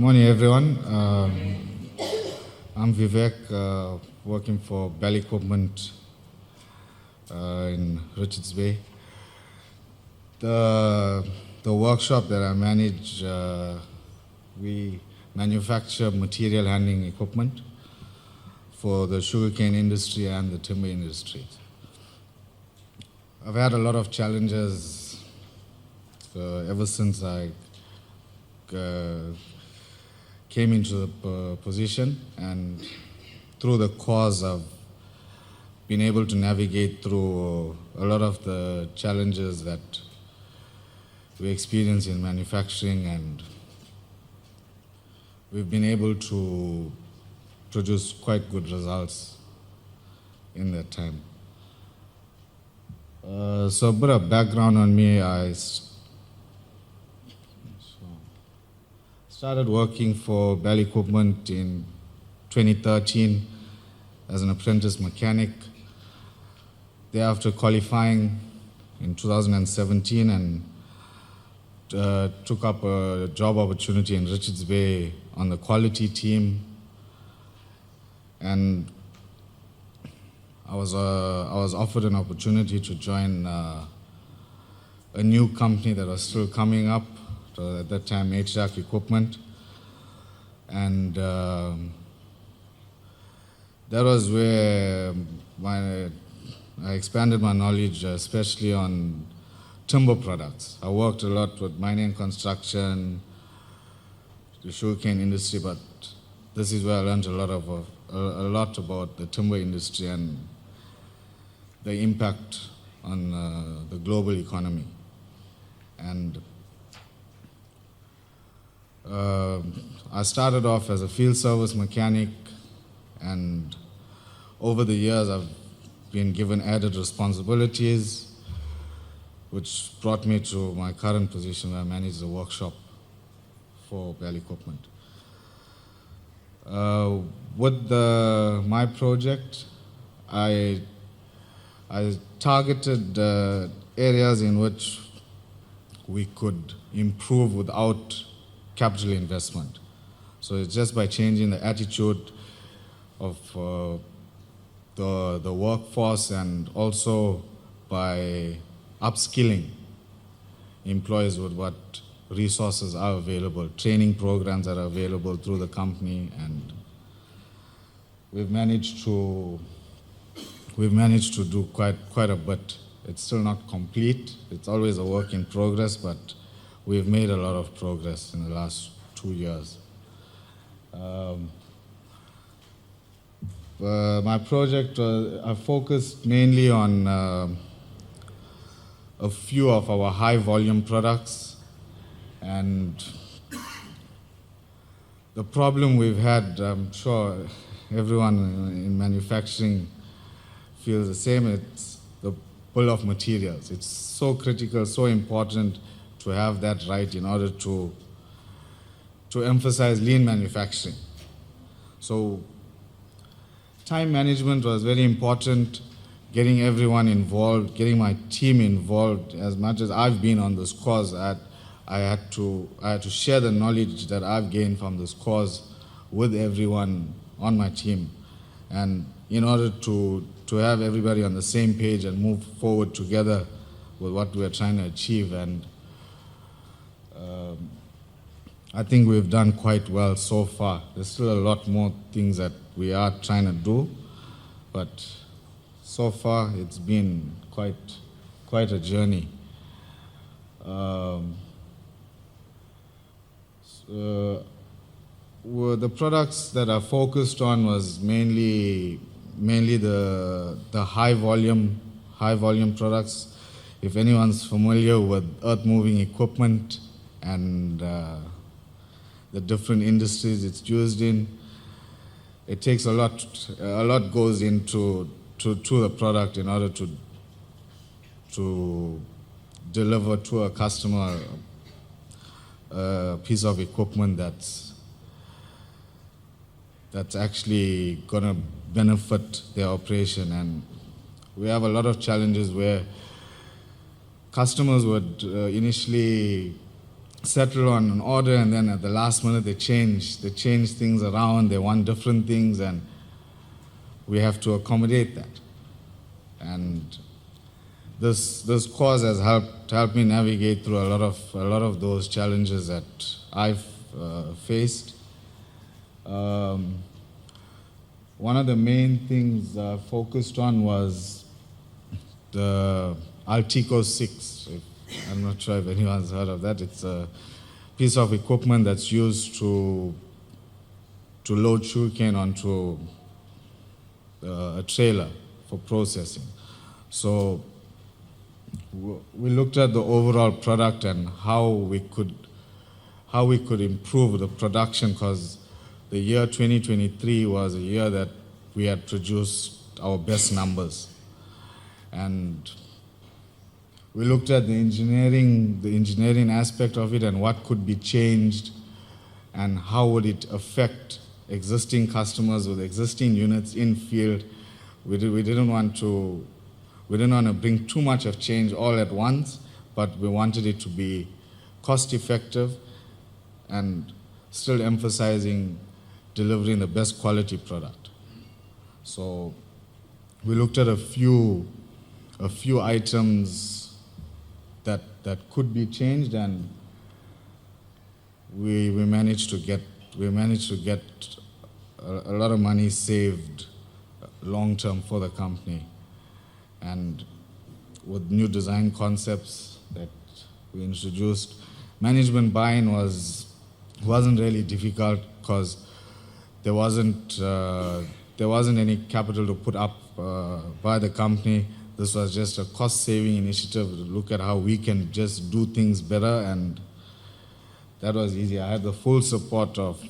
Morning, everyone. I'm Vivek, working for Bell Equipment in Richards Bay. The workshop that I manage, we manufacture material handling equipment for the sugarcane industry and the timber industry. I've had a lot of challenges ever since I came into the position, and through the course I've been able to navigate through a lot of the challenges that we experience in manufacturing, and we've been able to produce quite good results in that time. So a bit of background on me. I started working for Bell Equipment in 2013 as an apprentice mechanic. Thereafter qualifying in 2017 and took up a job opportunity in Richards Bay on the quality team. And I was offered an opportunity to join a new company that was still coming up. So at that time, HVAC equipment, and that was where I expanded my knowledge, especially on timber products. I worked a lot with mining and construction, the sugarcane industry, but this is where I learned a lot about the timber industry and the impact on the global economy. And I started off as a field service mechanic, and over the years I've been given added responsibilities, which brought me to my current position where I manage the workshop for Bell Equipment. With my project, I targeted areas in which we could improve without capital investment. So it's just by changing the attitude of the workforce, and also by upskilling employees with what resources are available, training programs that are available through the company, and we've managed to do quite a bit. It's still not complete. It's always a work in progress, but we've made a lot of progress in the last 2 years. My project, I focused mainly on a few of our high volume products, and the problem we've had, I'm sure everyone in manufacturing feels the same, it's the bill of materials. It's so critical, so important to have that right in order to emphasize lean manufacturing. So time management was very important, getting everyone involved, getting my team involved. As much as I've been on this course, I had to share the knowledge that I've gained from this course with everyone on my team, and in order to have everybody on the same page and move forward together with what we're trying to achieve. And I think we've done quite well so far. There's still a lot more things that we are trying to do, but so far it's been quite a journey. The products that I focused on was mainly the high volume products. If anyone's familiar with earth moving equipment and the different industries it's used in, it takes a lot goes into the product in order to deliver to a customer a piece of equipment that's actually going to benefit their operation. And we have a lot of challenges where customers would initially settle on an order, and then at the last minute they change things around. They want different things, and we have to accommodate that. And this course has helped me navigate through a lot of those challenges that I've faced. One of the main things I focused on was the Altico 6. I'm not sure if anyone's heard of that. It's a piece of equipment that's used to load sugarcane onto a trailer for processing. So we looked at the overall product and how we could improve the production, because the year 2023 was a year that we had produced our best numbers. And we looked at the engineering aspect of it and what could be changed and how would it affect existing customers with existing units in field. We didn't want to bring too much of change all at once, but we wanted it to be cost effective and still emphasizing delivering the best quality product. So we looked at a few items that could be changed, and we managed to get a lot of money saved long term for the company. And with new design concepts that we introduced, management buy-in wasn't really difficult, because there wasn't any capital to put up by the company. This was just a cost-saving initiative to look at how we can just do things better, and that was easy. I had the full support of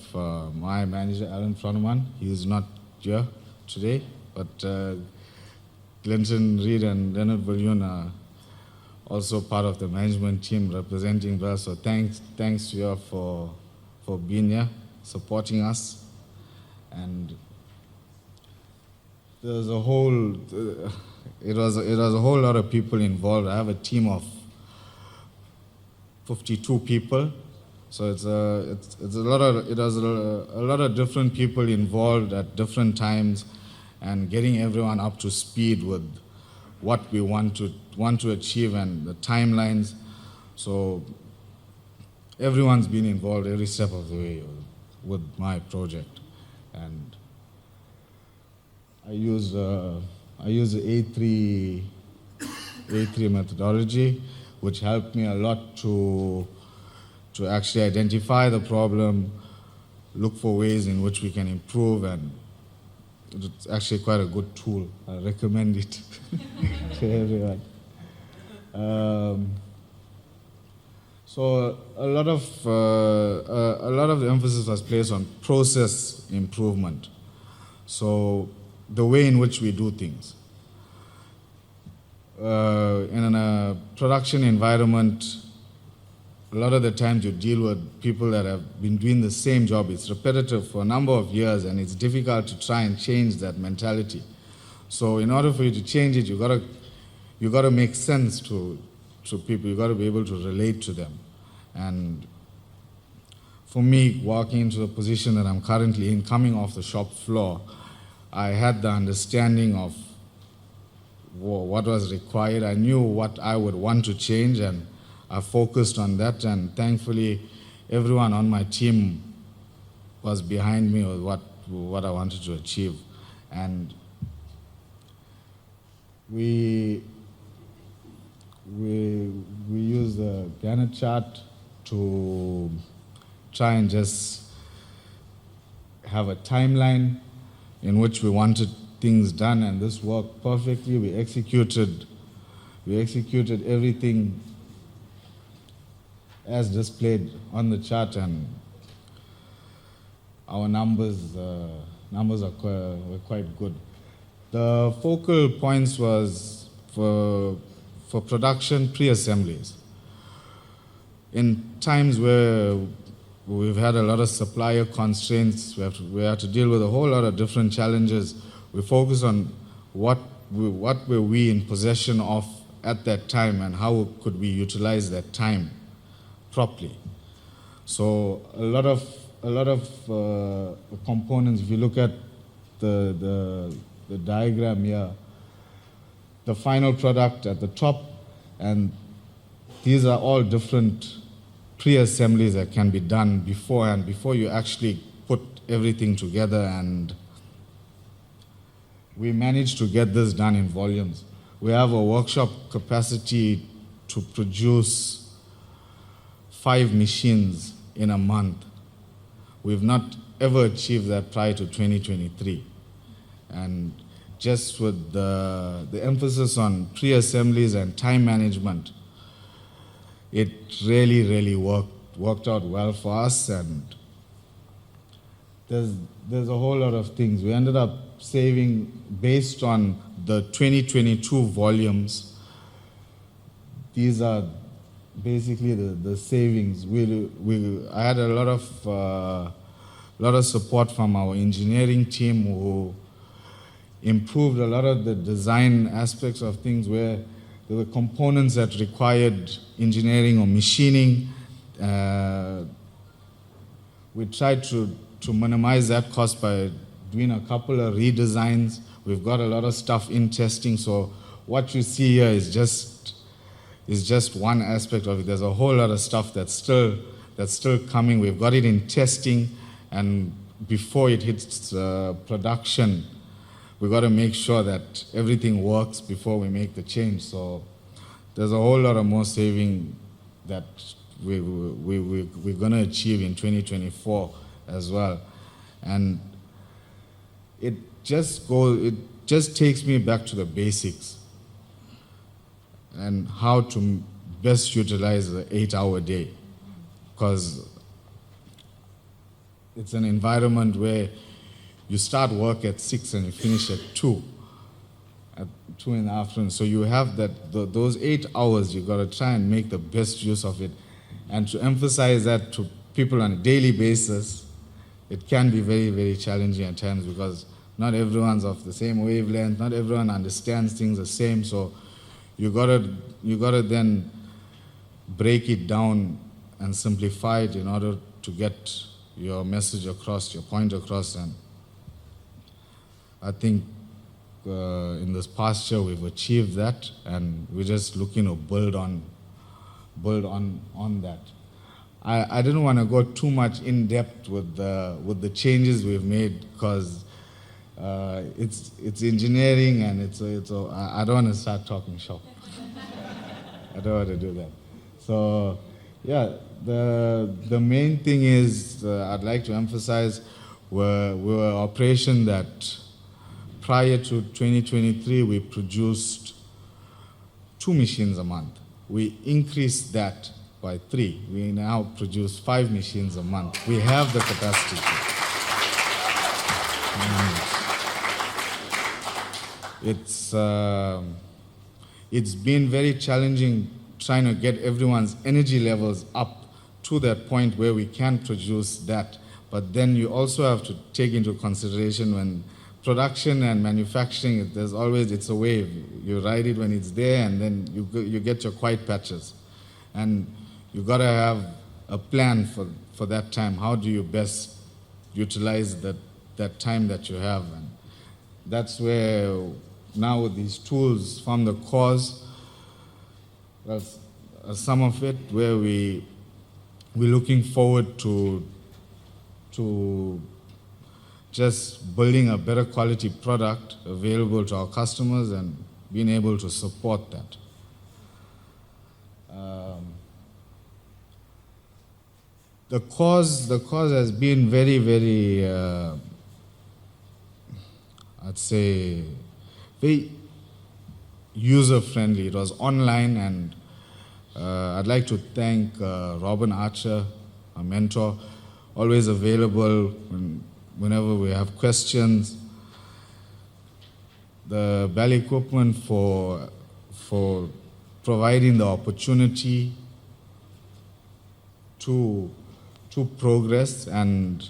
my manager, Alan Froneman. He is not here today, but Clinton Reed and Leonard Viljoen are also part of the management team representing Bell. So thanks to you for being here, supporting us. And there's a whole, it was a whole lot of people involved. I have a team of 52 people. So it was a lot of different people involved at different times, and getting everyone up to speed with what we want to achieve and the timelines. So everyone's been involved every step of the way with my project. And I use the A3 methodology, which helped me a lot to actually identify the problem, look for ways in which we can improve, and it's actually quite a good tool. I recommend it to everyone. So a lot of the emphasis was placed on process improvement. So the way in which we do things. In a production environment, a lot of the times you deal with people that have been doing the same job. It's repetitive for a number of years, and it's difficult to try and change that mentality. So in order for you to change it, you gotta make sense to people. You gotta be able to relate to them. And for me, walking into the position that I'm currently in, coming off the shop floor, I had the understanding of what was required. I knew what I would want to change, and I focused on that, and thankfully everyone on my team was behind me with what I wanted to achieve. And we use the Gantt chart to try and just have a timeline in which we wanted things done, and this worked perfectly. We executed everything as displayed on the chart, and our numbers were quite good. The focal points was for production pre-assemblies. In times where we've had a lot of supplier constraints, we have to deal with a whole lot of different challenges. We focus on what were we in possession of at that time, and how could we utilize that time properly. So a lot of components. If you look at the diagram here, the final product at the top, and these are all different pre-assemblies that can be done beforehand, before you actually put everything together. And we managed to get this done in volumes. We have a workshop capacity to produce 5 machines in a month. We've not ever achieved that prior to 2023. And just with the emphasis on pre-assemblies and time management, it really worked out well for us. And there's a whole lot of things. We ended up saving, based on the 2022 volumes. These are basically the savings. I had a lot of support from our engineering team, who improved a lot of the design aspects of things, where there were components that required engineering or machining. We tried to minimize that cost by doing a couple of redesigns. We've got a lot of stuff in testing, so what you see here is just one aspect of it. There's a whole lot of stuff that's still coming. We've got it in testing, and before it hits production, we've got to make sure that everything works before we make the change. So there's a whole lot of more saving that we're going to achieve in 2024 as well. And it just takes me back to the basics and how to best utilize the 8-hour day, because it's an environment where you start work at 6 and you finish at 2 in the afternoon. So you have those 8 hours, you've got to try and make the best use of it. And to emphasize that to people on a daily basis, it can be very challenging at times, because not everyone's of the same wavelength, not everyone understands things the same. So you gotta then break it down and simplify it in order to get your message across, your point across. And I think in this past year we've achieved that, and we're just looking to build on that. I didn't want to go too much in depth with the changes we've made, because it's engineering, and I don't want to start talking shop. I don't want to do that. So yeah, the main thing is I'd like to emphasize we're an operation that prior to 2023 we produced 2 machines a month. We increased that by 3. We now produce 5 machines a month. We have the capacity. It's been very challenging trying to get everyone's energy levels up to that point where we can produce that. But then you also have to take into consideration, when production and manufacturing, it's a wave. You ride it when it's there, and then you get your quiet patches. And you got to have a plan for that time. How do you best utilize that time that you have? And that's where now with these tools from the cause, that's some of it, where we're looking forward to just building a better quality product available to our customers and being able to support that. The cause has been very, I'd say, very user-friendly. It was online, and I'd like to thank Robin Archer, our mentor, always available whenever we have questions. The Bell Equipment for providing the opportunity to progress, and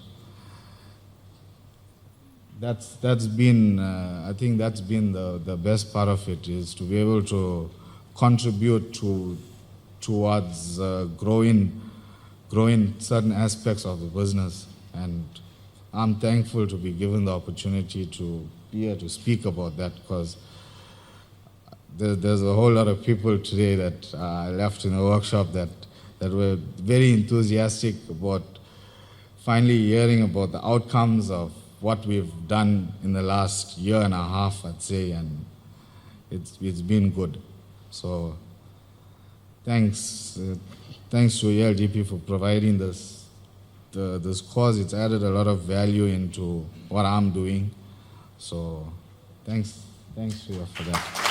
that's been I think that's been the best part of it, is to be able to contribute towards growing grow in certain aspects of the business. And I'm thankful to be given the opportunity to be here to speak about that, because there's a whole lot of people today that I left in the workshop that were very enthusiastic about finally hearing about the outcomes of what we've done in the last year and a half, I'd say, and it's been good. So thanks to ELGP for providing this course. It's added a lot of value into what I'm doing. So thanks Shreya, for that.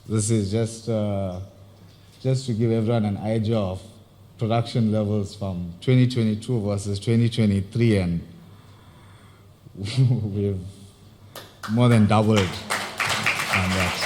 This is just to give everyone an idea of production levels from 2022 versus 2023, and we've more than doubled on that.